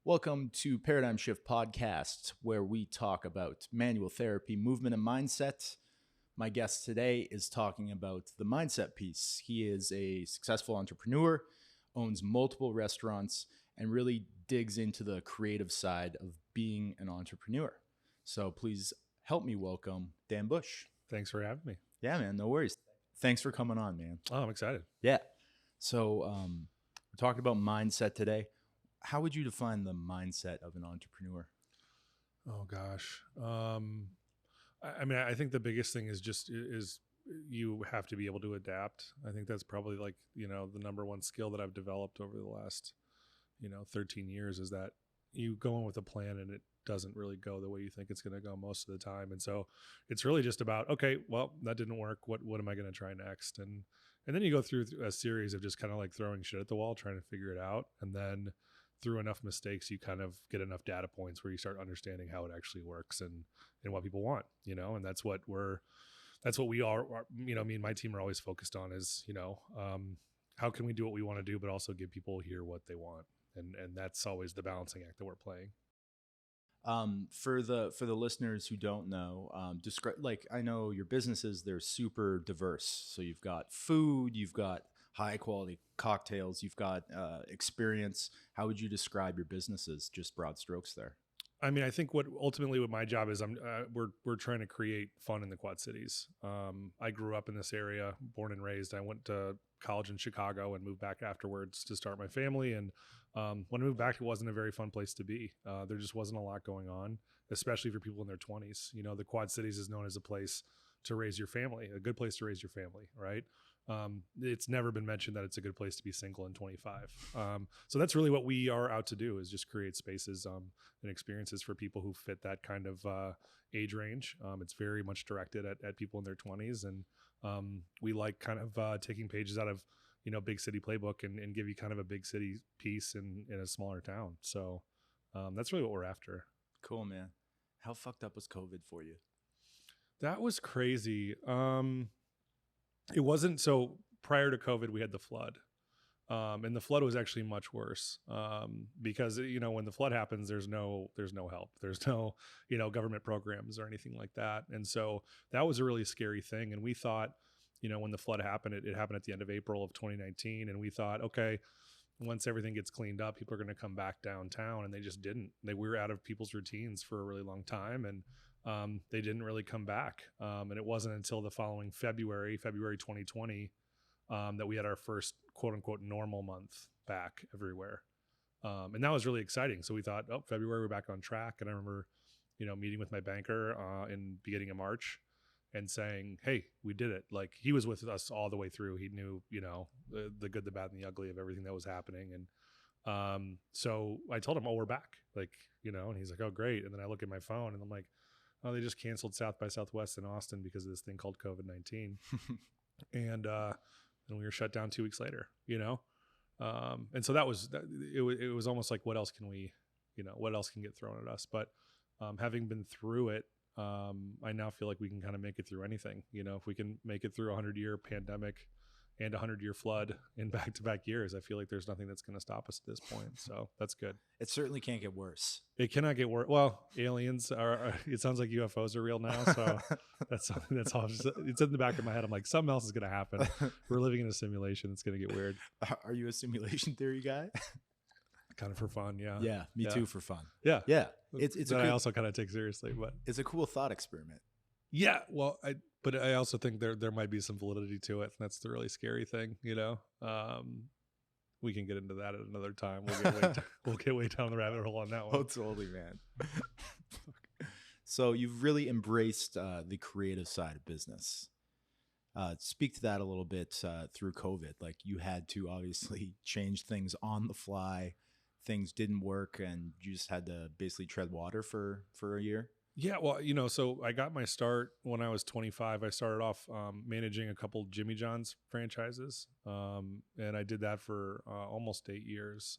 Welcome to Paradigm Shift Podcast, where we talk about manual therapy, movement, and mindset. My guest today is talking about the mindset piece. He is a successful entrepreneur, owns multiple restaurants, and really digs into the creative side of being an entrepreneur. So please help me welcome Dan Bush. Thanks for having me. Yeah, man, no worries. Thanks for coming on, man. Oh, I'm excited. Yeah. So we're talking about mindset today. How would you define the mindset of an entrepreneur? Oh gosh. I think the biggest thing is you have to be able to adapt. I think that's probably the number one skill that I've developed over the last, 13 years is that you go in with a plan and it doesn't really go the way you think it's going to go most of the time. And so it's really just about, okay, well, that didn't work. What am I going to try next? And then you go through a series of just kind of like throwing shit at the wall, trying to figure it out. And then through enough mistakes, you kind of get enough data points where you start understanding how it actually works and what people want, and that's what we are, me and my team are always focused on is, how can we do what we want to do, but also give people here what they want. And that's always the balancing act that we're playing. For the listeners who don't know, describe, I know your businesses, they're super diverse. So you've got food, you've got high quality cocktails, you've got experience. How would you describe your businesses? Just broad strokes there. I mean, I think what my job is, we're trying to create fun in the Quad Cities. I grew up in this area, born and raised. I went to college in Chicago and moved back afterwards to start my family. And when I moved back, it wasn't a very fun place to be. There just wasn't a lot going on, especially for people in their 20s. The Quad Cities is known as a place to raise your family, a good place to raise your family, right? It's never been mentioned that it's a good place to be single in 25. So that's really what we are out to do, is just create spaces and experiences for people who fit that kind of age range. It's very much directed at people in their 20s. And we like kind of taking pages out of, big city playbook and give you kind of a big city piece in a smaller town. So that's really what we're after. Cool, man. How fucked up was COVID for you? That was crazy. It wasn't. So prior to COVID, we had the flood. And the flood was actually much worse because, when the flood happens, there's no help. There's no, government programs or anything like that. And so that was a really scary thing. And we thought, when the flood happened, it happened at the end of April of 2019. And we thought, okay, once everything gets cleaned up, people are going to come back downtown. And they just didn't. They were out of people's routines for a really long time. And they didn't really come back. And it wasn't until the following February 2020, that we had our first quote unquote normal month back everywhere. And that was really exciting. So we thought, February, we're back on track. And I remember, meeting with my banker in beginning of March and saying, hey, we did it. Like, he was with us all the way through. He knew, the good, the bad, and the ugly of everything that was happening. And so I told him, we're back. And he's like, oh, great. And then I look at my phone and I'm like, oh, they just canceled South by Southwest in Austin because of this thing called COVID-19. And we were shut down 2 weeks later, and so that was, it was almost like, what else can get thrown at us? But having been through it, I now feel like we can kind of make it through anything. If we can make it through a 100-year pandemic and a 100-year flood in back-to-back years, I feel like there's nothing that's going to stop us at this point. So that's good. It certainly can't get worse. It cannot get worse. Well, aliens are, it sounds like UFOs are real now. So that's something that's all just, it's in the back of my head. I'm like, something else is going to happen. We're living in a simulation. It's going to get weird. Are you a simulation theory guy? Kind of for fun. Yeah. Yeah. Me too, for fun. Yeah. Yeah. It's that I also kind of take seriously, but it's a cool thought experiment. Yeah. Well, but I also think there might be some validity to it. And that's the really scary thing, we can get into that at another time. We'll get way down the rabbit hole on that one. Oh, totally, man. So you've really embraced the creative side of business. Speak to that a little bit through COVID. Like, you had to obviously change things on the fly. Things didn't work and you just had to basically tread water for a year. Yeah, well, so I got my start when I was 25. I started off managing a couple Jimmy John's franchises, and I did that for almost 8 years.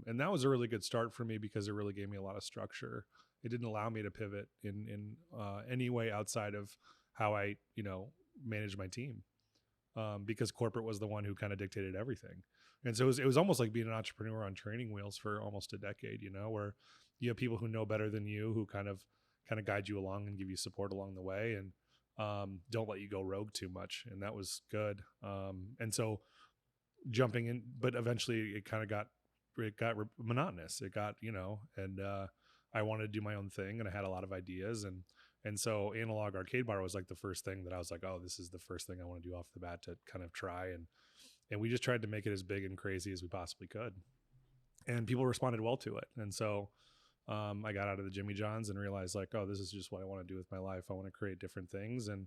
And that was a really good start for me because it really gave me a lot of structure. It didn't allow me to pivot in any way outside of how I, manage my team, because corporate was the one who kind of dictated everything. And so it was almost like being an entrepreneur on training wheels for almost a decade, where you have people who know better than you, who kind of guide you along and give you support along the way, and don't let you go rogue too much. And that was good. And so jumping in, but eventually it kind of got monotonous. It got, and I wanted to do my own thing, and I had a lot of ideas, and so Analog Arcade Bar was like the first thing that I was like, oh, this is the first thing I want to do off the bat to kind of try. And we just tried to make it as big and crazy as we possibly could. And people responded well to it. And so I got out of the Jimmy John's and realized like, oh, this is just what I want to do with my life. I want to create different things. And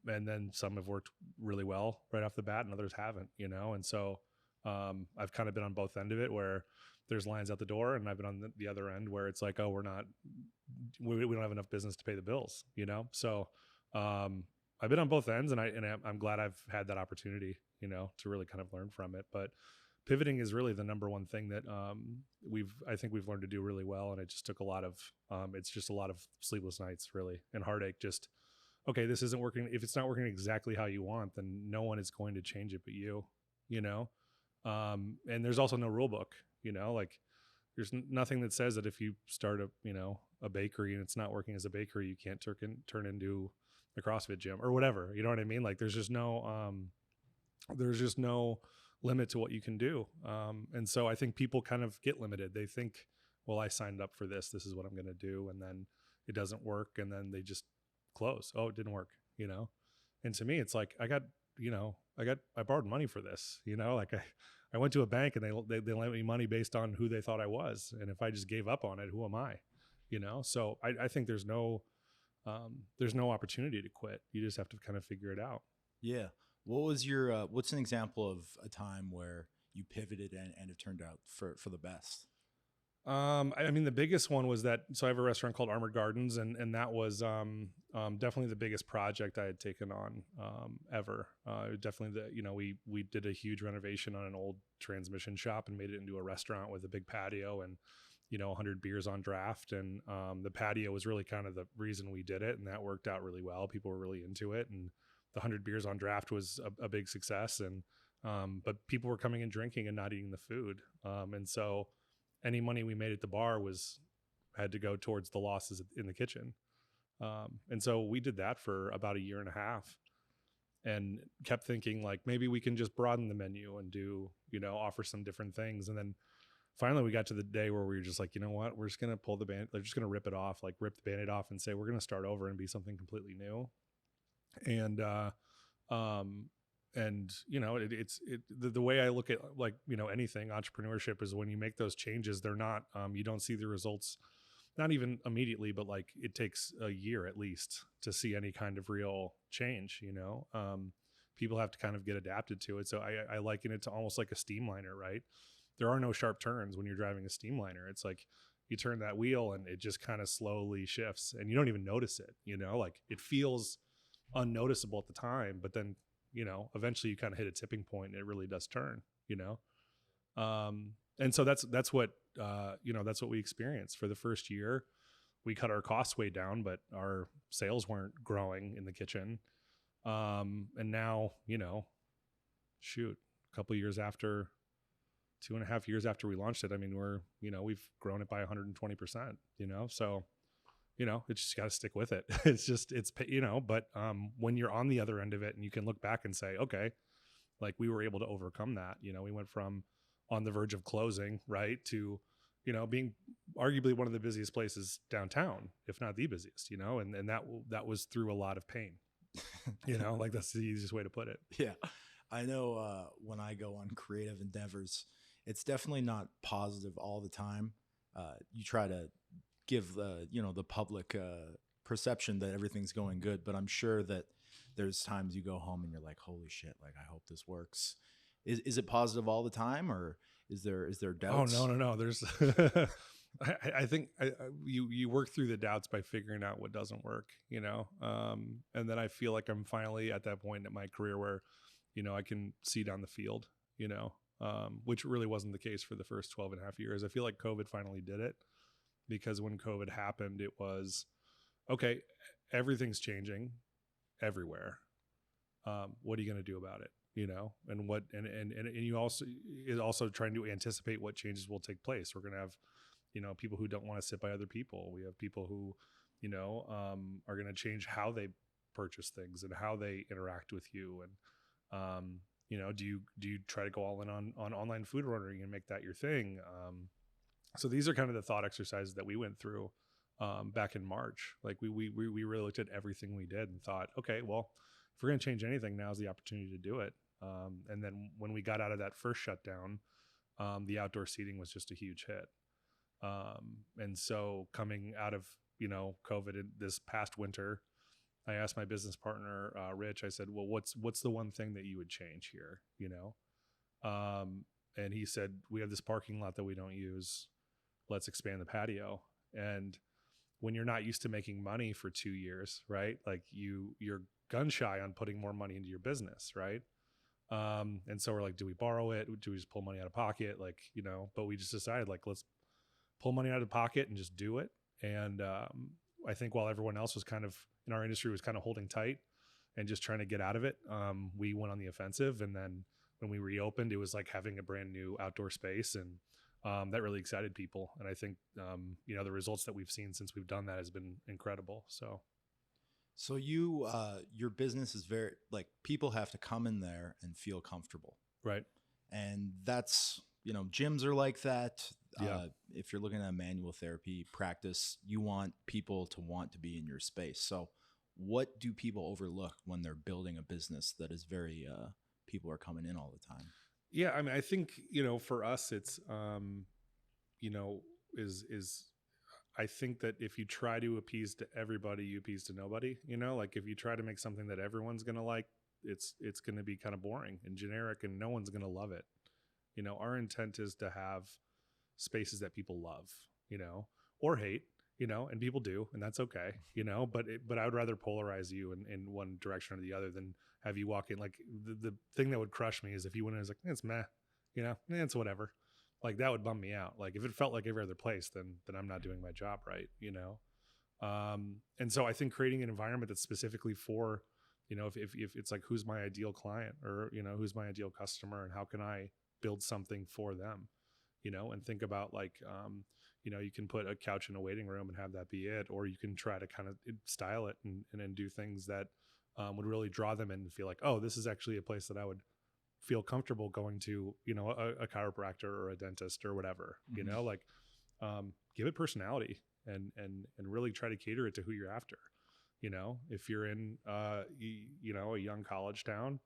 then some have worked really well right off the bat and others haven't, And so I've kind of been on both end of it, where there's lines out the door, and I've been on the other end where it's like, oh, we don't have enough business to pay the bills, So I've been on both ends, and I'm glad I've had that opportunity, to really kind of learn from it. But pivoting is really the number one thing that I think we've learned to do really well. And it just took it's just a lot of sleepless nights, really, and heartache. Just, okay, this isn't working. If it's not working exactly how you want, then no one is going to change it but you, and there's also no rule book, like there's nothing that says that if you start a bakery and it's not working as a bakery, you can't turn into a CrossFit gym or whatever. You know what I mean? Like there's just no limit to what you can do. And so I think people kind of get limited. They think, well, I signed up for this. This is what I'm going to do. And then it doesn't work. And then they just close. Oh, it didn't work, And to me, it's like, I borrowed money for this, like I went to a bank and they lent me money based on who they thought I was. And if I just gave up on it, who am I? So I think there's no opportunity to quit. You just have to kind of figure it out. Yeah. What was what's an example of a time where you pivoted and it turned out for the best? I mean, the biggest one was that, so I have a restaurant called Armored Gardens, and that was definitely the biggest project I had taken on ever. Definitely we did a huge renovation on an old transmission shop and made it into a restaurant with a big patio and 100 beers on draft. And the patio was really kind of the reason we did it, and that worked out really well. People were really into it, and the 100 beers on draft was a big success. And but people were coming and drinking and not eating the food, and so any money we made at the bar had to go towards the losses in the kitchen. And so we did that for about a year and a half, and kept thinking like, maybe we can just broaden the menu and do, offer some different things. And then finally we got to the day where we were just like, you know what, we're just going to pull the band. They're just going to rip it off, like rip the Band-Aid off and say, we're going to start over and be something completely new. And, it's the way I look at like, anything entrepreneurship is when you make those changes, they're not, you don't see the results, not even immediately, but like it takes a year at least to see any kind of real change, people have to kind of get adapted to it. So I liken it to almost like a steamliner, right? There are no sharp turns when you're driving a steamliner. It's like you turn that wheel and it just kind of slowly shifts and you don't even notice it, like it feels unnoticeable at the time, but then eventually you kind of hit a tipping point and it really does turn, and so that's what we experienced for the first year. We cut our costs way down, but our sales weren't growing in the kitchen. And now, a couple years after, 2.5 years after we launched it, I mean, we've grown it by 120%, so it's just got to stick with it. But when you're on the other end of it and you can look back and say, okay, like we were able to overcome that, we went from on the verge of closing, right, to, being arguably one of the busiest places downtown, if not the busiest, and that was through a lot of pain, like that's the easiest way to put it. Yeah. I know when I go on creative endeavors, it's definitely not positive all the time. You try to give the public perception that everything's going good, but I'm sure that there's times you go home and you're like, holy shit, like I hope this works. Is it positive all the time, or is there doubts? Oh, no. There's I think you work through the doubts by figuring out what doesn't work, and then I feel like I'm finally at that point in my career where I can see down the field, which really wasn't the case for the first 12 and a half years. I feel like COVID finally did it. Because when COVID happened, it was, okay, everything's changing everywhere. What are you going to do about it? and what, and you also is also trying to anticipate what changes will take place. We're going to have, people who don't want to sit by other people. We have people who, are going to change how they purchase things and how they interact with you. And, do you try to go all in on online food ordering and make that your thing? So these are kind of the thought exercises that we went through back in March. Like we really looked at everything we did and thought, okay, well, if we're going to change anything, now's the opportunity to do it. And then when we got out of that first shutdown, the outdoor seating was just a huge hit. And so coming out of, COVID this past winter, I asked my business partner, Rich, I said, well, what's the one thing that you would change here? And he said, we have this parking lot that we don't use. Let's expand the patio. And when you're not used to making money for 2 years, right? Like you're gun shy on putting more money into your business, right? And so we're like, do we borrow it? Do we just pull money out of pocket? Like, but we just decided like, let's pull money out of pocket and just do it. And I think while everyone else was kind of in our industry was kind of holding tight and just trying to get out of it, we went on the offensive. And then when we reopened, it was like having a brand new outdoor space, and that really excited people. And I think, the results that we've seen since we've done that has been incredible. So your business is very, like, people have to come in there and feel comfortable. Right. And that's, gyms are like that. Yeah. If you're looking at a manual therapy practice, you want people to want to be in your space. So what do people overlook when they're building a business that is very, people are coming in all the time? Yeah. I mean, I think, for us, it's, I think that if you try to appease to everybody, you appease to nobody, like if you try to make something that everyone's going to like, it's going to be kind of boring and generic and no one's going to love it. Our intent is to have spaces that people love, or hate, and people do, and that's okay, but I would rather polarize you in one direction or the other than have you walk in. Like the thing that would crush me is if you went in and was like, it's meh, it's whatever. Like that would bum me out. Like if it felt like every other place, then I'm not doing my job right, And so I think creating an environment that's specifically for, if it's like, who's my ideal client, or, who's my ideal customer, and how can I build something for them, and think about like, you can put a couch in a waiting room and have that be it, or you can try to kind of style it and then do things that would really draw them in and feel like, oh, this is actually a place that I would feel comfortable going to, a chiropractor or a dentist or whatever, Mm-hmm. Give it personality and really try to cater it to who you're after. If you're in, a young college town,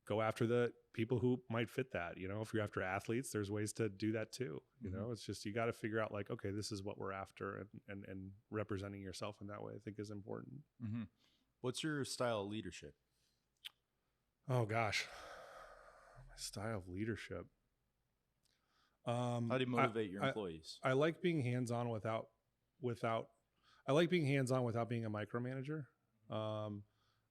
go after the people who might fit that. If you're after athletes, there's ways to do that too. Mm-hmm. It's just, you got to figure out like, okay, this is what we're after, and representing yourself in that way, I think is important. Mm-hmm. What's your style of leadership? Oh gosh. My style of leadership. How do you motivate your employees? I like being hands-on without being a micromanager.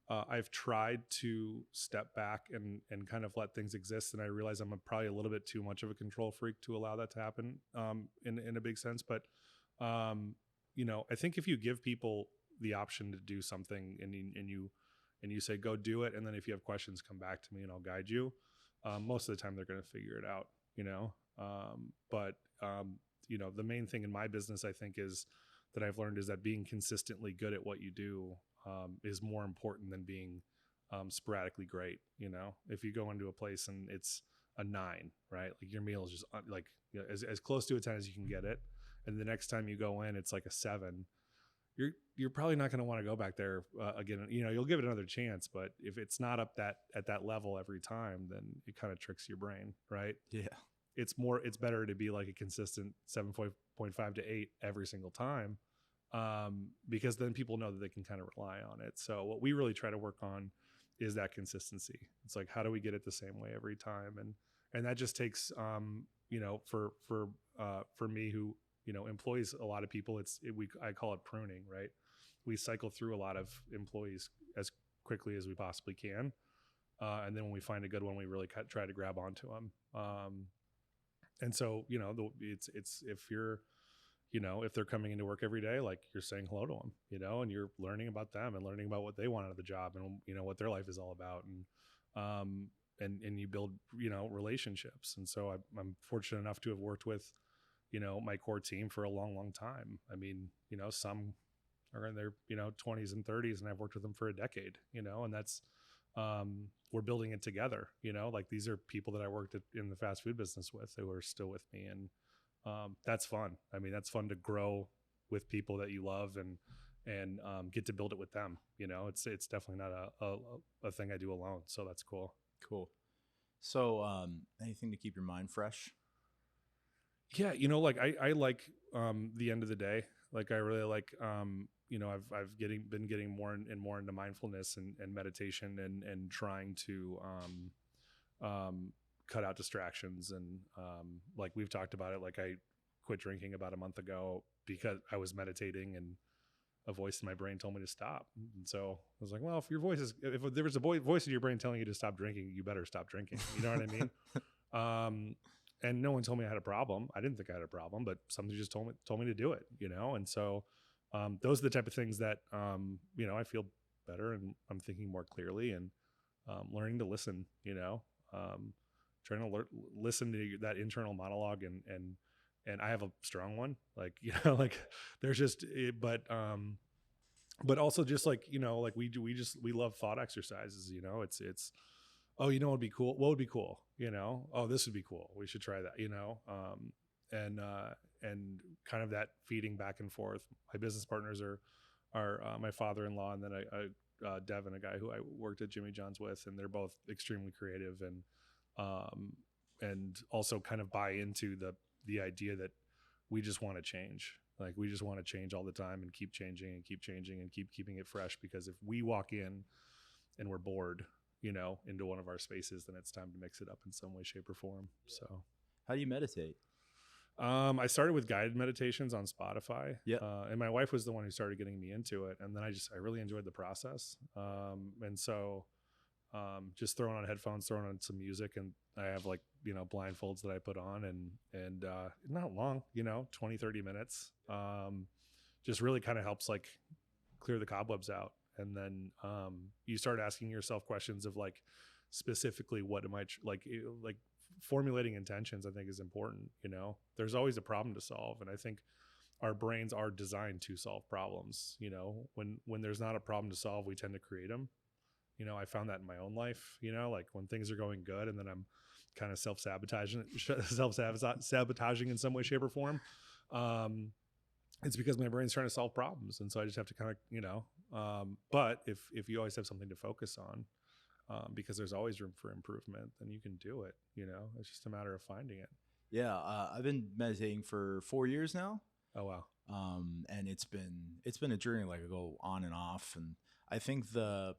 I've tried to step back and kind of let things exist, and I realize I'm probably a little bit too much of a control freak to allow that to happen in a big sense. But I think if you give people the option to do something and you say go do it, and then if you have questions, come back to me and I'll guide you. Most of the time they're going to figure it out, but the main thing in my business, I think, is that I've learned is that being consistently good at what you do is more important than being sporadically great. If you go into a place and it's a 9, right? Like your meal is just like as close to a 10 as you can get it, and the next time you go in, it's like a 7. You're probably not going to want to go back there again. You'll give it another chance, but if it's not up at that level every time, then it kind of tricks your brain, right? Yeah. It's better to be like a consistent 7.5 to 8 every single time, because then people know that they can kind of rely on it. So what we really try to work on is that consistency. It's like, how do we get it the same way every time? And that just takes, for me, who, employs a lot of people, I call it pruning, right? We cycle through a lot of employees as quickly as we possibly can. And then when we find a good one, we really try to grab onto them. And so, it's if you're, if they're coming into work every day, like you're saying hello to them, and you're learning about them and learning about what they want out of the job and, what their life is all about. and you build, relationships. And so I'm fortunate enough to have worked with, my core team for a long, long time. I mean, some are in their, 20s and 30s, and I've worked with them for a decade, and that's, we're building it together, like these are people that I worked in the fast food business with who are still with me. And, that's fun. I mean, that's fun to grow with people that you love and get to build it with them. It's definitely not a thing I do alone. So that's cool. Cool. So, anything to keep your mind fresh? Yeah. Like I like, the end of the day. Like I really like, I've been getting more and more into mindfulness and meditation and trying to, cut out distractions. And, like we've talked about it, like I quit drinking about a month ago because I was meditating and a voice in my brain told me to stop. And so I was like, well, if there was a voice in your brain telling you to stop drinking, you better stop drinking. You know what I mean? And no one told me I had a problem. I didn't think I had a problem, but somebody just told me to do it, And so, those are the type of things that, I feel better and I'm thinking more clearly and, learning to listen, trying to listen to that internal monologue and I have a strong one, like, like there's just, but also just like, like we love thought exercises, it's, oh, what would be cool? What would be cool? Oh, this would be cool. We should try that, and kind of that feeding back and forth. My business partners are my father-in-law and then Devin, a guy who I worked at Jimmy John's with, and they're both extremely creative and also kind of buy into the idea that we just want to change. Like we just want to change all the time and keep changing and keep changing and keep keeping it fresh. Because if we walk in and we're bored, into one of our spaces, then it's time to mix it up in some way, shape, or form. So how do you meditate? I started with guided meditations on Spotify. Yeah. And my wife was the one who started getting me into it. And then I really enjoyed the process. And so, just throwing on headphones, throwing on some music, and I have like, blindfolds that I put on and not long, 20, 30 minutes. Just really kind of helps like clear the cobwebs out. And then, you start asking yourself questions of like, specifically, what am I like formulating intentions, I think is important. There's always a problem to solve. And I think our brains are designed to solve problems. When there's not a problem to solve, we tend to create them. I found that in my own life, like when things are going good and then I'm kind of self-sabotaging in some way, shape or form. It's because my brain's trying to solve problems. And so I just have to kind of, but if you always have something to focus on, because there's always room for improvement, then you can do it. It's just a matter of finding it. Yeah. I've been meditating for 4 years now. Oh, wow. And it's been a journey. Like I go on and off. And I think the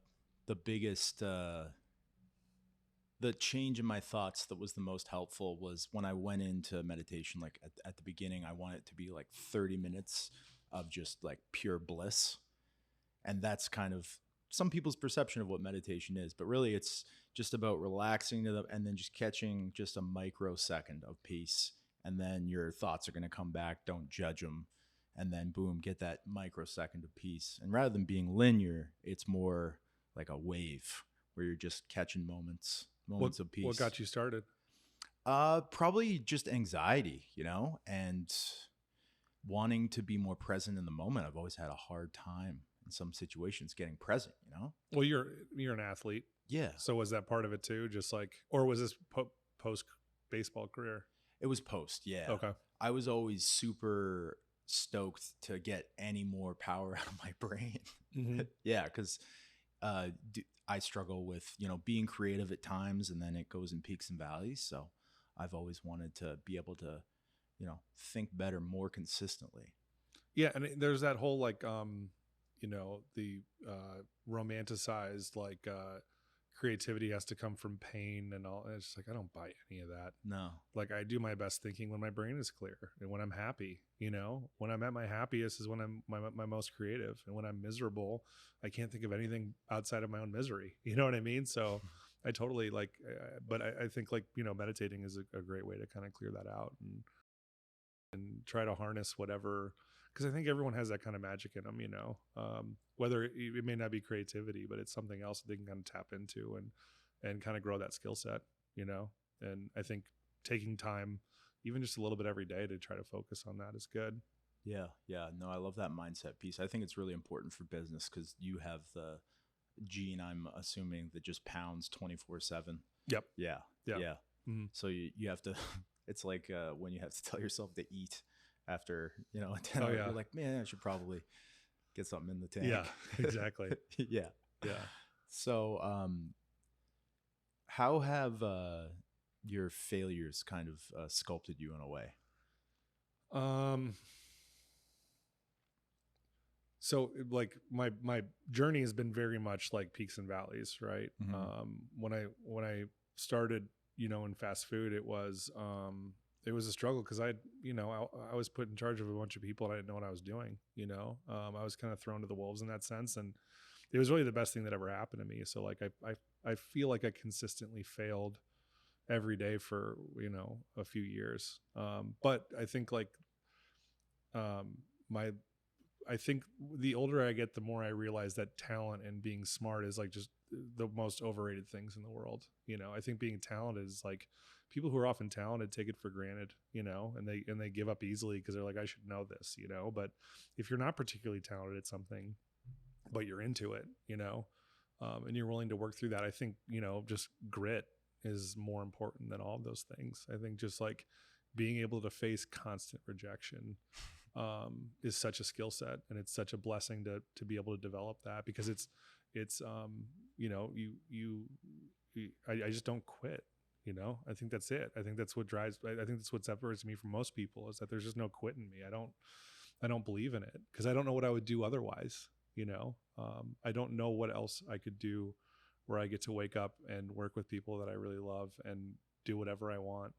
biggest, the change in my thoughts that was the most helpful was when I went into meditation. Like at the beginning, I wanted it to be like 30 minutes of just like pure bliss. And that's kind of some people's perception of what meditation is, but really it's just about relaxing to them and then just catching just a microsecond of peace. And then your thoughts are going to come back. Don't judge them. And then boom, get that microsecond of peace. And rather than being linear, it's more like a wave where you're just catching moments of peace. What got you started? Probably just anxiety, and wanting to be more present in the moment. I've always had a hard time in some situations getting present, Well, you're an athlete. Yeah. So was that part of it too? Just like, or was this post baseball career? It was post. Yeah. Okay. I was always super stoked to get any more power out of my brain. Mm-hmm. Yeah. Cause, I struggle with, being creative at times and then it goes in peaks and valleys. So I've always wanted to be able to, think better, more consistently. Yeah. And there's that whole like, the romanticized like creativity has to come from pain and all. And it's just like, I don't buy any of that. No. Like I do my best thinking when my brain is clear and when I'm happy, when I'm at my happiest is when I'm my most creative. And when I'm miserable, I can't think of anything outside of my own misery. You know what I mean? So I totally like, but I think like, meditating is a great way to kind of clear that out and try to harness whatever, because I think everyone has that kind of magic in them, whether it may not be creativity, but it's something else that they can kind of tap into and kind of grow that skill set, and I think taking time, even just a little bit every day to try to focus on that is good. Yeah. Yeah. No, I love that mindset piece. I think it's really important for business because you have the gene, I'm assuming, that just pounds 24/7. Yep. Yeah. Yeah. Yeah. Mm-hmm. So you have to, it's like when you have to tell yourself to eat after, a 10 Oh, hour, yeah. you're like, man, I should probably get something in the tank. Yeah, exactly. Yeah. Yeah. So, how have your failures kind of sculpted you in a way? So like my journey has been very much like peaks and valleys, right? Mm-hmm. When I started, in fast food, it was a struggle because I was put in charge of a bunch of people and I didn't know what I was doing. I was kind of thrown to the wolves in that sense, and it was really the best thing that ever happened to me. So like I feel like I consistently failed every day for a few years, but I think like my I think the older I get, the more I realize that talent and being smart is like just the most overrated things in the world. I think being talented is like, people who are often talented take it for granted, and they give up easily because they're like, I should know this, but if you're not particularly talented at something, but you're into it, and you're willing to work through that, I think, just grit is more important than all of those things. I think just like being able to face constant rejection is such a skill set, and it's such a blessing to be able to develop that, because it's I just don't quit. I think that's it. I think that's what drives. I think that's what separates me from most people, is that there's just no quit in me. I don't believe in it because I don't know what I would do otherwise. I don't know what else I could do where I get to wake up and work with people that I really love and do whatever I want,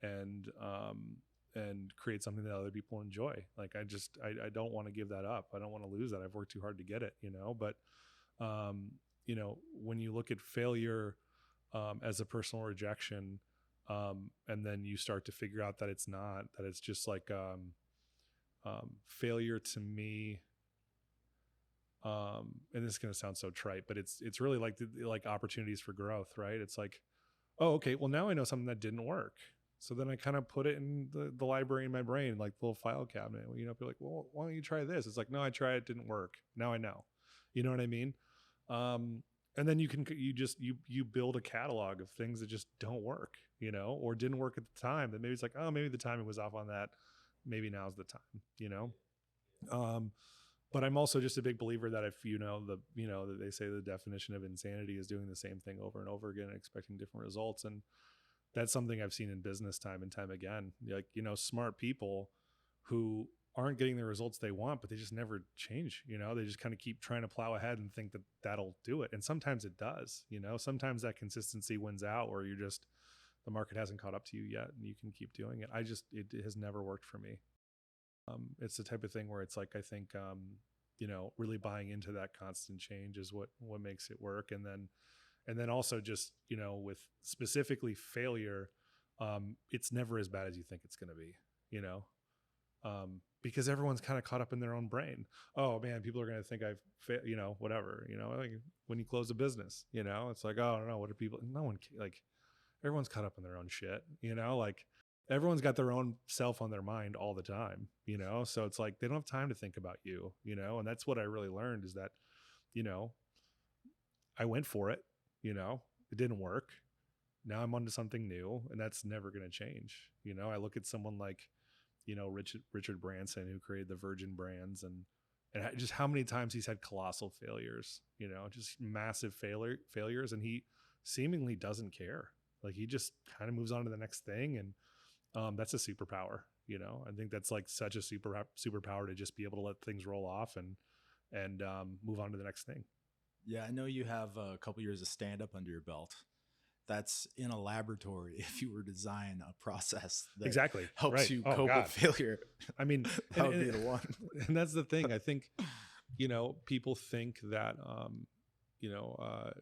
and create something that other people enjoy. Like I don't want to give that up. I don't want to lose that. I've worked too hard to get it, but when you look at failure as a personal rejection, and then you start to figure out that it's not, that it's just like failure to me. And this is going to sound so trite, but it's really like opportunities for growth, right? It's like, oh, okay, well now I know something that didn't work. So then I kind of put it in the library in my brain, like the little file cabinet. People are like, well, why don't you try this? It's like, no, I tried, it didn't work. Now I know. You know what I mean? And then you build a catalog of things that just don't work, or didn't work at the time. That maybe it's like, oh, maybe the timing was off on that. Maybe now's the time, But I'm also just a big believer that if that they say the definition of insanity is doing the same thing over and over again and expecting different results. And that's something I've seen in business time and time again. Like, smart people who aren't getting the results they want, but they just never change. They just kind of keep trying to plow ahead and think that that'll do it. And sometimes it does, sometimes that consistency wins out, or the market hasn't caught up to you yet and you can keep doing it. It has never worked for me. It's the type of thing where it's like, I think, really buying into that constant change is what makes it work. And then also just, with specifically failure, it's never as bad as you think it's going to be, because everyone's kind of caught up in their own brain. Oh man, people are going to think I've failed, whatever, like when you close a business, it's like, oh, I don't know. What are people, no one, like everyone's caught up in their own shit, like everyone's got their own self on their mind all the time, so it's like, they don't have time to think about you, and that's what I really learned is that, I went for it, it didn't work. Now I'm onto something new, and that's never going to change. I look at someone like, Richard Branson, who created the Virgin brands, and just how many times he's had colossal failures, just massive failures. And he seemingly doesn't care. Like he just kind of moves on to the next thing. And that's a superpower. I think that's like such a superpower to just be able to let things roll off and move on to the next thing. Yeah, I know you have a couple years of stand-up under your belt. That's in a laboratory. If you were to design a process that exactly helps right. you cope with failure, I mean, that would be the one. And that's the thing. I think, people think that,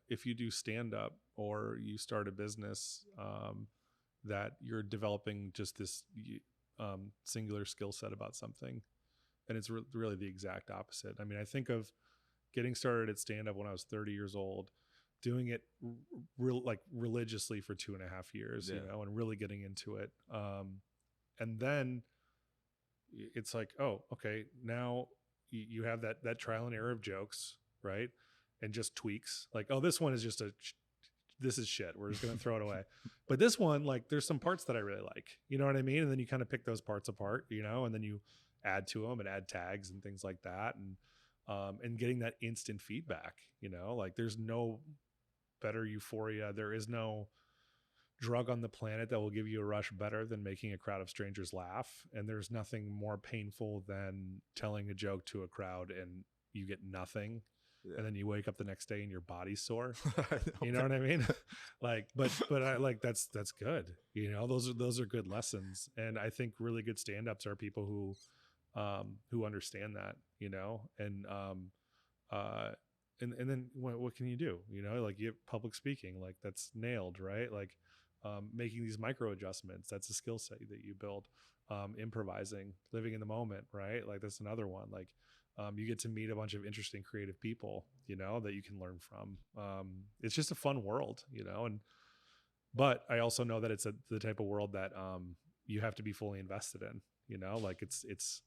if you do stand-up or you start a business, that you're developing just this singular skill set about something. And it's really the exact opposite. I mean, I think of getting started at stand-up when I was 30 years old, doing it religiously for 2.5 years, Yeah. and really getting into it. And then it's like, oh, okay, now you have that trial and error of jokes, right? And just tweaks, like, oh, this one is just this is shit, we're just gonna throw it away. But this one, like, there's some parts that I really like, you know what I mean? And then you kind of pick those parts apart, and then you add to them and add tags and things like that, and getting that instant feedback, like, there's no better euphoria, there is no drug on the planet that will give you a rush better than making a crowd of strangers laugh. And there's nothing more painful than telling a joke to a crowd and you get nothing. Yeah. And then you wake up the next day and your body's sore. You know what I mean? Like, but I like, that's good. Those are good lessons. And I think really good stand-ups are people who understand that, and then what can you do? Like, you have public speaking, like, that's nailed, right? Like, making these micro adjustments, that's a skill set that you build. Improvising, living in the moment, right? Like, that's another one. Like, you get to meet a bunch of interesting creative people, that you can learn from. It's just a fun world, but I also know that it's the type of world that you have to be fully invested in, like, it's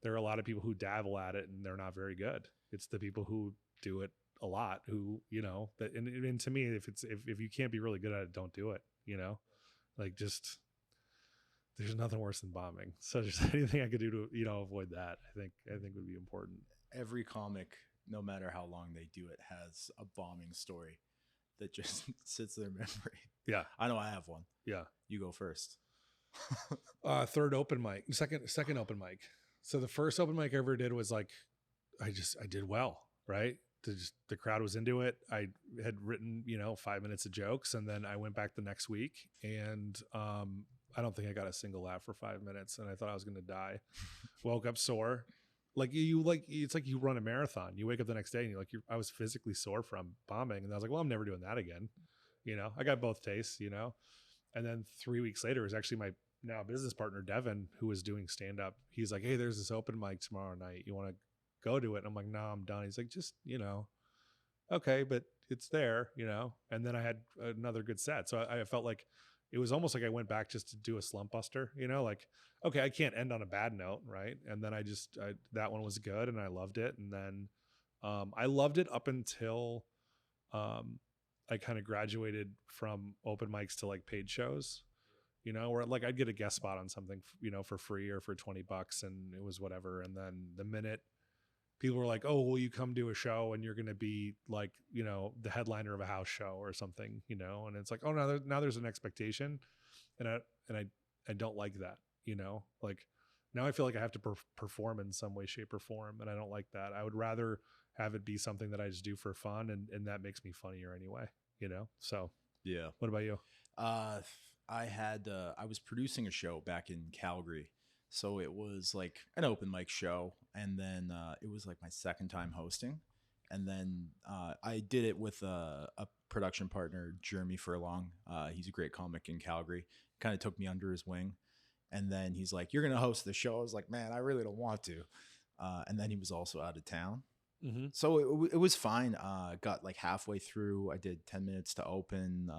there are a lot of people who dabble at it and they're not very good. It's the people who do it a lot who, that, and to me, if you can't be really good at it, don't do it, like, just, there's nothing worse than bombing. So just anything I could do to, avoid that, I think would be important. Every comic, no matter how long they do it, has a bombing story that just sits in their memory. Yeah. I know I have one. Yeah. You go first. Second open mic. So the first open mic I ever did was like, I did well, right? The crowd was into it. I had written, 5 minutes of jokes, and then I went back the next week, and I don't think I got a single laugh for 5 minutes, and I thought I was going to die. Woke up sore. It's like you run a marathon. You wake up the next day and you're like, I was physically sore from bombing. And I was like, well, I'm never doing that again. I got both tastes, and then 3 weeks later, it was actually my now business partner, Devin, who was doing stand up. He's like, hey, there's this open mic tomorrow night. You want to go to it? And I'm like, no, I'm done. He's like, just, okay, but it's there, and then I had another good set. So I felt like it was almost like I went back just to do a slump buster, like, okay, I can't end on a bad note, right? And then that one was good and I loved it. And then I loved it up until I kind of graduated from open mics to like paid shows, where like I'd get a guest spot on something, for free or for $20 and it was whatever. And then the minute people were like, oh, will you come do a show and you're going to be like, the headliner of a house show or something, and it's like, oh, now there's an expectation. And I don't like that, like, now I feel like I have to perform in some way, shape or form. And I don't like that. I would rather have it be something that I just do for fun. And that makes me funnier anyway, So yeah. What about you? I was producing a show back in Calgary. So it was like an open mic show. And then it was like my second time hosting. And then I did it with a production partner, Jeremy Furlong. He's a great comic in Calgary. Kind of took me under his wing. And then he's like, you're going to host the show. I was like, man, I really don't want to. And then he was also out of town. Mm-hmm. So it was fine. Got like halfway through. I did 10 minutes to open,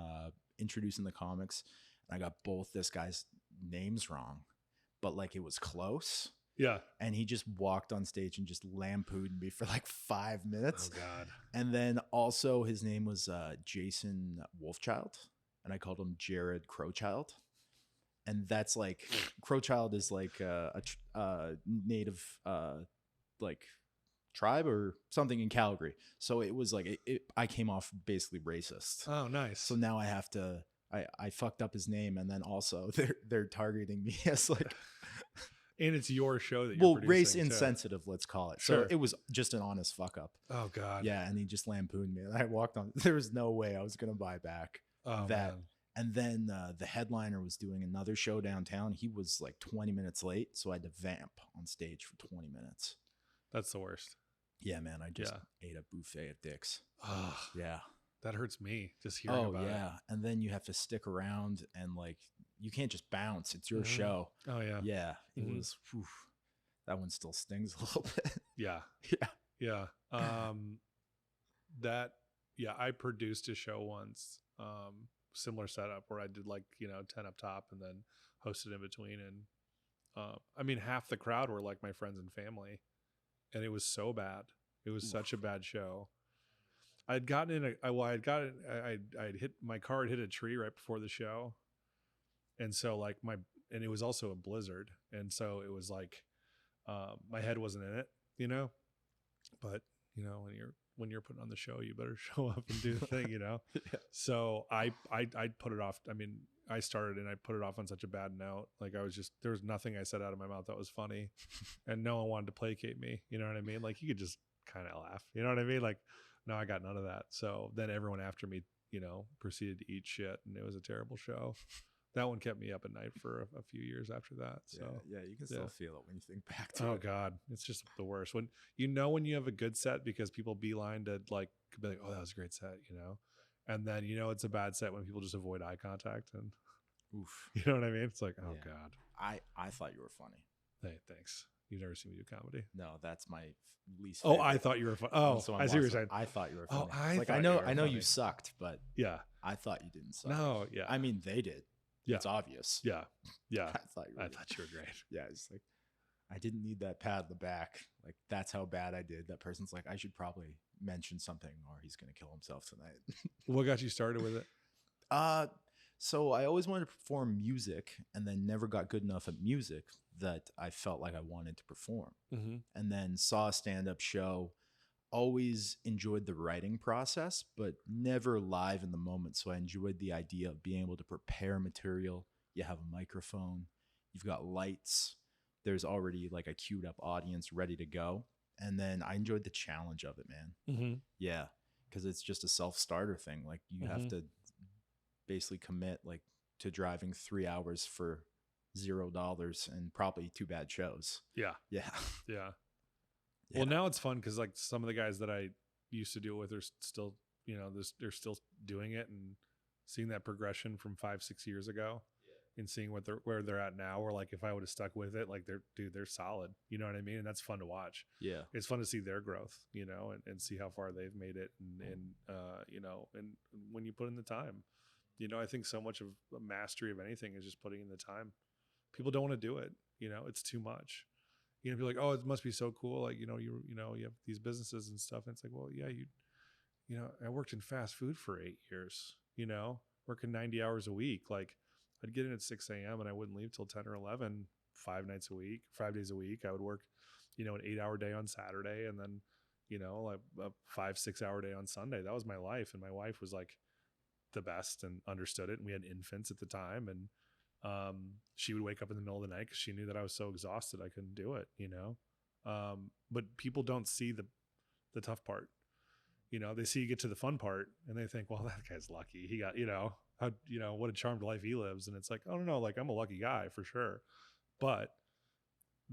introducing the comics. And I got both this guy's names wrong. But like it was close. Yeah. And he just walked on stage and just lampooned me for like 5 minutes. Oh, God. And then also his name was Jason Wolfchild. And I called him Jared Crowchild. And that's like, Crowchild is like a native like tribe or something in Calgary. So it was like, I came off basically racist. Oh, nice. So now I have to, I fucked up his name. And then also they're targeting me as like... And it's your show that you're producing, race insensitive, let's call it. Sure. So it was just an honest fuck up. Oh, God. Yeah, and he just lampooned me. And I walked on. There was no way I was going to buy back that. Man. And then the headliner was doing another show downtown. He was like 20 minutes late, so I had to vamp on stage for 20 minutes. That's the worst. Yeah, man. I just ate a buffet of dicks. Oh, yeah. That hurts me just hearing about it. Yeah. And then you have to stick around and like, you can't just bounce. It's your show. Oh, yeah. Yeah. It was, that one still stings a little bit. Yeah. Yeah. Yeah. That Yeah, I produced a show once, similar setup where I did 10 up top and then hosted in between. And I mean, half the crowd were like my friends and family, and it was so bad. It was such a bad show. I'd gotten in I'd hit my car had hit a tree right before the show. And so and it was also a blizzard. And so it was my head wasn't in it, but when you're putting on the show, you better show up and do the thing, Yeah. So I put it off. I mean, I started and I put it off on such a bad note. There was nothing I said out of my mouth that was funny, and no one wanted to placate me. You know what I mean? Like, you could just kind of laugh. You know what I mean? Like, no, I got none of that. So then everyone after me, proceeded to eat shit, and it was a terrible show. That one kept me up at night for a few years after that. So yeah, you can still feel it when you think back to it. Oh God, it's just the worst. When you have a good set because people beeline to be like, oh, that was a great set, and then it's a bad set when people just avoid eye contact and Oof. you know what I mean? It's like, oh Yeah. God. I thought you were funny. Hey, thanks. You've never seen me do comedy. No, that's my least Oh, favorite. I thought you were funny. Oh, I see what you're saying. I thought you were Oh, funny. I know funny. you sucked, but Yeah. I thought you didn't suck. No, yeah. I mean, they did. Yeah. It's obvious. Yeah. Yeah. I thought I thought you were great. Yeah, it's like, I didn't need that pat on the back. Like, that's how bad I did. That person's like, I should probably mention something or he's going to kill himself tonight. What got you started with it? So I always wanted to perform music and then never got good enough at music that I felt like I wanted to perform. Mm-hmm. And then saw a stand-up show, always enjoyed the writing process, but never live in the moment. So I enjoyed the idea of being able to prepare material. You have a microphone, you've got lights, there's already like a queued up audience ready to go. And then I enjoyed the challenge of it, man. Mm-hmm. Yeah, because it's just a self-starter thing. Like, you have to basically commit to driving 3 hours for $0 and probably 2 bad shows. Yeah. Yeah. Yeah. Well, now it's fun because some of the guys that I used to do it with are still, they're still doing it, and seeing that progression from 5-6 years ago, and seeing where they're at now. Or if I would have stuck with it, they're solid. You know what I mean? And that's fun to watch. Yeah. It's fun to see their growth, and see how far they've made it, and when you put in the time, I think so much of mastery of anything is just putting in the time. People don't want to do it. It's too much. Be like, oh, it must be so cool. You have these businesses and stuff. And it's like, well, yeah, I worked in fast food for 8 years, working 90 hours a week. I'd get in at 6 a.m. and I wouldn't leave till 10 or 11, 5 days a week. I would work, an 8-hour day on Saturday, and then, a 5-6 hour day on Sunday. That was my life. And my wife was the best and understood it. And we had infants at the time. And she would wake up in the middle of the night because she knew that I was so exhausted I couldn't do it, but people don't see the tough part. They see you get to the fun part and they think, well, that guy's lucky. He got, what a charmed life he lives. And it's like, oh no, I'm a lucky guy for sure. But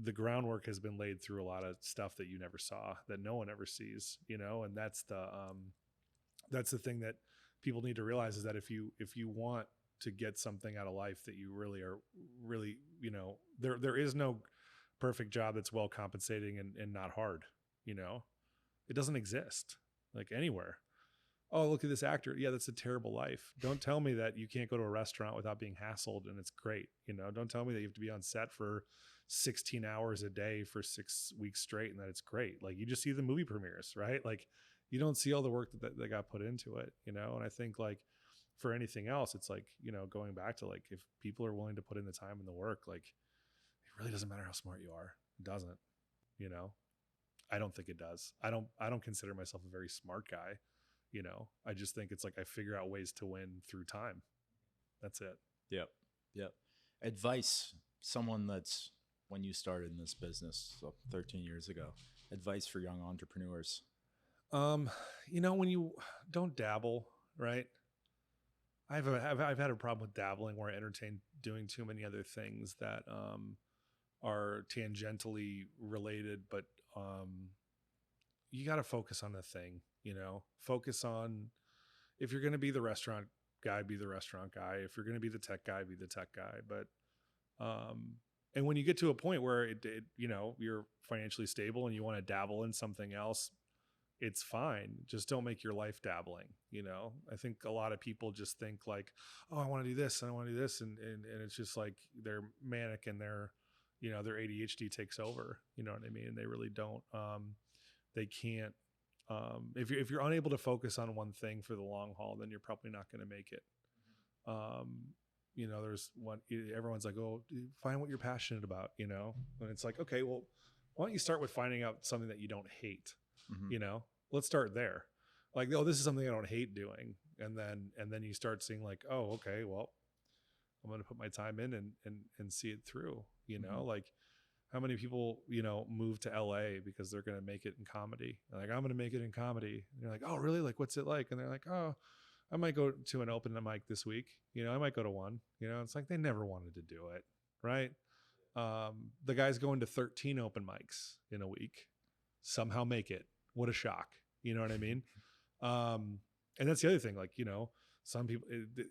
the groundwork has been laid through a lot of stuff that you never saw, that no one ever sees, and that's the thing that people need to realize, is that if you want to get something out of life that you really are there is no perfect job that's well compensating and not hard. It doesn't exist anywhere. Oh, look at this actor. Yeah, that's a terrible life. Don't tell me that you can't go to a restaurant without being hassled and it's great. Don't tell me that you have to be on set for 16 hours a day for 6 weeks straight and that it's great. You just see the movie premieres, right? You don't see all the work that got put into it, and I think for anything else, it's going back to if people are willing to put in the time and the work, it really doesn't matter how smart you are. It doesn't, I don't think it does. I don't consider myself a very smart guy. I just think it's I figure out ways to win through time. That's it. Yep. Advice, someone that's, when you started in this business, so 13 years ago, advice for young entrepreneurs. When you don't dabble, right? I've had a problem with dabbling where I entertain doing too many other things that are tangentially related, but you got to focus on the thing, focus on, if you're going to be the restaurant guy, be the restaurant guy. If you're going to be the tech guy, be the tech guy. But and when you get to a point where you're financially stable and you want to dabble in something else, it's fine. Just don't make your life dabbling. I think a lot of people just think like, oh, I want to do this and I want to do this. And it's just like they're manic and their ADHD takes over, you know what I mean? And they really don't, they can't, if you're unable to focus on one thing for the long haul, then you're probably not going to make it. There's one, everyone's like, oh, find what you're passionate about, and it's like, okay, well, why don't you start with finding out something that you don't hate? Let's start there. Like, oh, this is something I don't hate doing. And then you start seeing like, oh, okay, well, I'm going to put my time in and see it through, like how many people, move to LA because they're going to make it in comedy. They're like, I'm going to make it in comedy. And you're like, oh, really? Like, what's it like? And they're like, oh, I might go to an open mic this week. I might go to one, it's like, they never wanted to do it. Right. The guy's going to 13 open mics in a week, somehow make it. What a shock. You know what I mean? And that's the other thing, like, some people,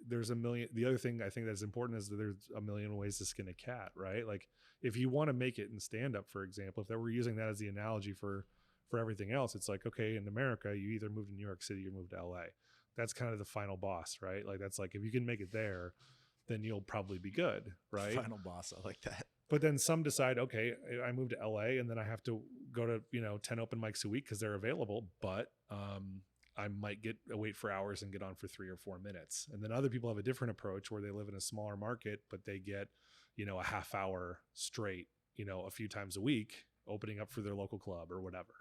there's a million, the other thing I think that's important is that there's a million ways to skin a cat, right? Like if you want to make it in stand up, for example, if we're using that as the analogy for everything else, it's like, okay, in America, you either move to New York City or move to LA. That's kind of the final boss, right? Like that's like, if you can make it there, then you'll probably be good, right? Final boss. I like that. But then some decide, okay, I moved to LA and then I have to go to, 10 open mics a week because they're available. But I might wait for hours and get on for 3 or 4 minutes. And then other people have a different approach where they live in a smaller market, but they get, a half hour straight, a few times a week opening up for their local club or whatever.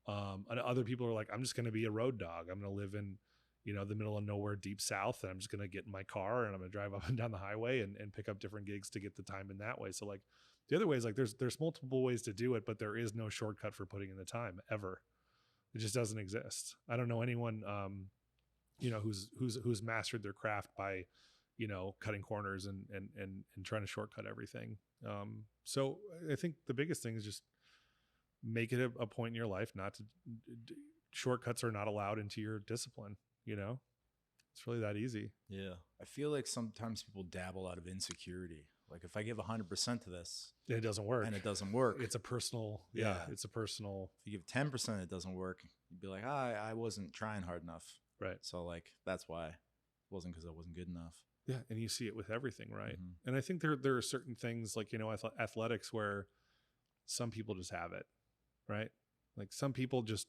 And other people are like, I'm just going to be a road dog. I'm going to live in, the middle of nowhere, deep South. And I'm just going to get in my car and I'm going to drive up and down the highway and pick up different gigs to get the time in that way. So like the other way is like, there's multiple ways to do it, but there is no shortcut for putting in the time ever. It just doesn't exist. I don't know anyone, who's mastered their craft by, cutting corners and trying to shortcut everything. So I think the biggest thing is just make it a point in your life not to shortcuts are not allowed into your discipline. It's really that easy. Yeah. I feel like sometimes people dabble out of insecurity. Like if I give 100% to this, it doesn't work. And it doesn't work. It's a personal, it's a personal. If you give 10%, it doesn't work. You'd be like, I wasn't trying hard enough. Right. So like, that's why. It wasn't because I wasn't good enough. Yeah. And you see it with everything. Right. Mm-hmm. And I think there are certain things like, athletics where some people just have it. Right. Like some people just,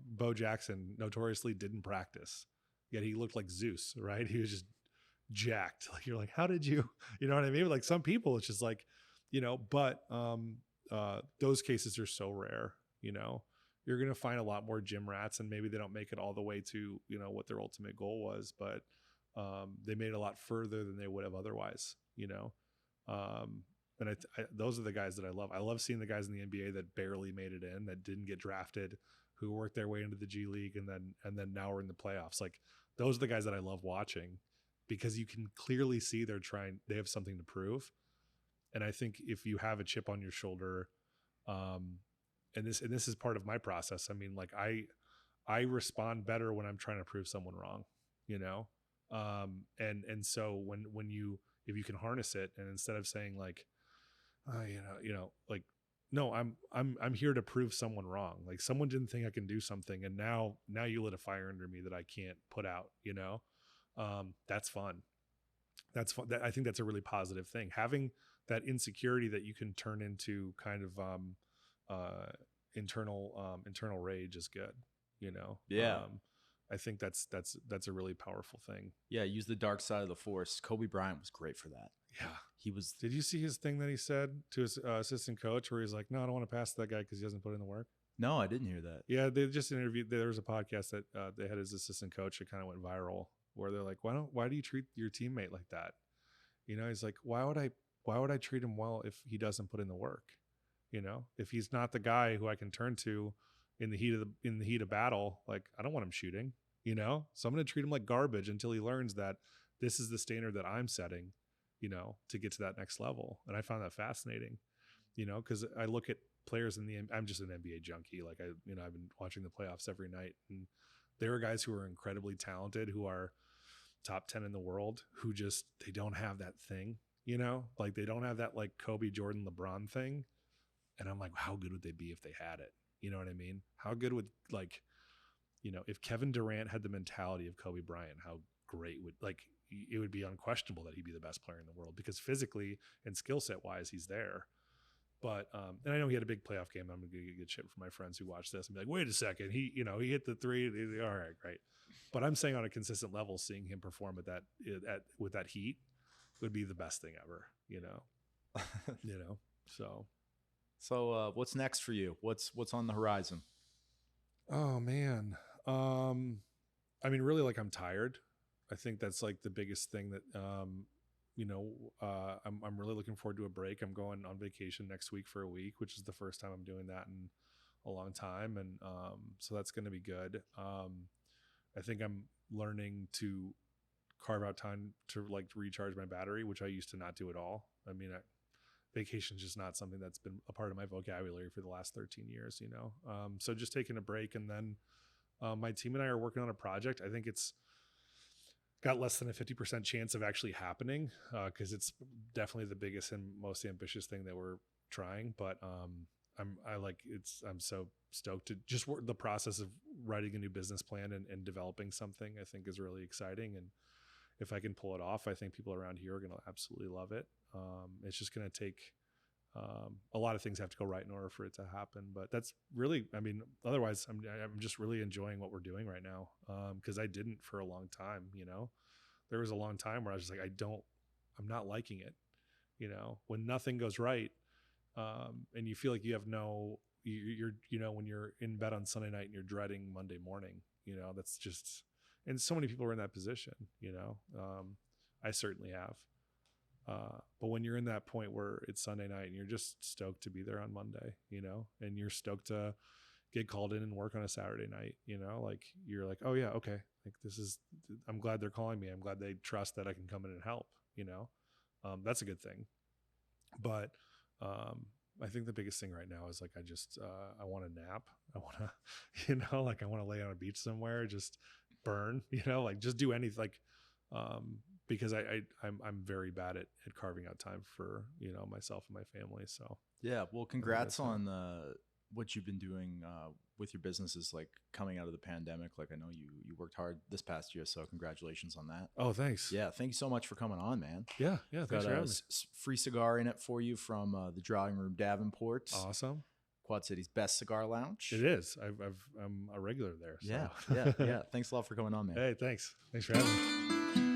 Bo Jackson notoriously didn't practice, yet he looked like Zeus, right? He was just jacked. Like you're like, how did you know what I mean? Like some people it's just like, but those cases are so rare. You're going to find a lot more gym rats and maybe they don't make it all the way to, what their ultimate goal was, but they made it a lot further than they would have otherwise, and those are the guys that I love. I love seeing the guys in the NBA that barely made it in, that didn't get drafted, who worked their way into the G League and then now we're in the playoffs. Like those are the guys that I love watching because you can clearly see they have something to prove. And I think if you have a chip on your shoulder, and this is part of my process. I mean, like I respond better when I'm trying to prove someone wrong, and so if you can harness it and instead of saying like, like, no, I'm here to prove someone wrong. Like someone didn't think I can do something. And now you lit a fire under me that I can't put out, that's fun. That's fun. I think that's a really positive thing. Having that insecurity that you can turn into kind of, internal rage is good, Yeah. I think that's a really powerful thing. Yeah. Use the dark side of the force. Kobe Bryant was great for that. Yeah. He was. Did you see his thing that he said to his assistant coach where he's like, no, I don't want to pass to that guy because he hasn't put in the work? No, I didn't hear that. Yeah. They just interviewed, there was a podcast that they had his assistant coach that kind of went viral where they're like, why do you treat your teammate like that? He's like, why would I treat him well if he doesn't put in the work? If he's not the guy who I can turn to in the heat of battle, like I don't want him shooting, so I'm going to treat him like garbage until he learns that this is the standard that I'm setting, to get to that next level. And I found that fascinating, because I look at players I'm just an NBA junkie. Like I've been watching the playoffs every night, and there are guys who are incredibly talented, who are top 10 in the world, who just, they don't have that thing, like they don't have that like Kobe, Jordan, LeBron thing. And I'm like, how good would they be if they had it? You know what I mean? How good would like if Kevin Durant had the mentality of Kobe Bryant, how great it would be unquestionable that he'd be the best player in the world, because physically and skill set wise, he's there. But and I know he had a big playoff game. I'm gonna get shit from my friends who watch this and be like, wait a second, he hit the three. All right, great. But I'm saying on a consistent level, seeing him perform with that heat would be the best thing ever. So what's next for you? What's on the horizon? Oh man. I mean, really, I'm tired. I think that's the biggest thing that, I'm really looking forward to a break. I'm going on vacation next week for a week, which is the first time I'm doing that in a long time. And, so that's going to be good. I think I'm learning to carve out time to recharge my battery, which I used to not do at all. I mean, vacation is just not something that's been a part of my vocabulary for the last 13 years, so just taking a break. And then my team and I are working on a project. I think it's got less than a 50% chance of actually happening, because it's definitely the biggest and most ambitious thing that we're trying. But I'm so stoked to just work the process of writing a new business plan and developing something. I think is really exciting, and if I can pull it off, I think people around here are going to absolutely love it. It's just going to take a lot of things have to go right in order for it to happen. But that's really, otherwise I'm just really enjoying what we're doing right now. Cause I didn't for a long time, there was a long time where I was just I'm not liking it, when nothing goes right. And you feel like you have you're when you're in bed on Sunday night and you're dreading Monday morning, that's just, and so many people are in that position, I certainly have. But when you're in that point where it's Sunday night and you're just stoked to be there on Monday, and you're stoked to get called in and work on a Saturday night, you're like, oh yeah, okay. I'm glad they're calling me. I'm glad they trust that I can come in and help, that's a good thing. But, I think the biggest thing right now is I want a nap. I want to, I want to lay on a beach somewhere, just burn, just do anything, because I'm very bad at carving out time for, myself and my family. So yeah, well, congrats on what you've been doing with your businesses, coming out of the pandemic. I know you worked hard this past year, so congratulations on that. Oh, thanks. Yeah, thank you so much for coming on, man. Yeah, thanks for having me. Free cigar in it for you from the Drawing Room Davenport. Awesome. Quad City's best cigar lounge. It is. I'm a regular there. So. Yeah. Thanks a lot for coming on, man. Hey, thanks for having me.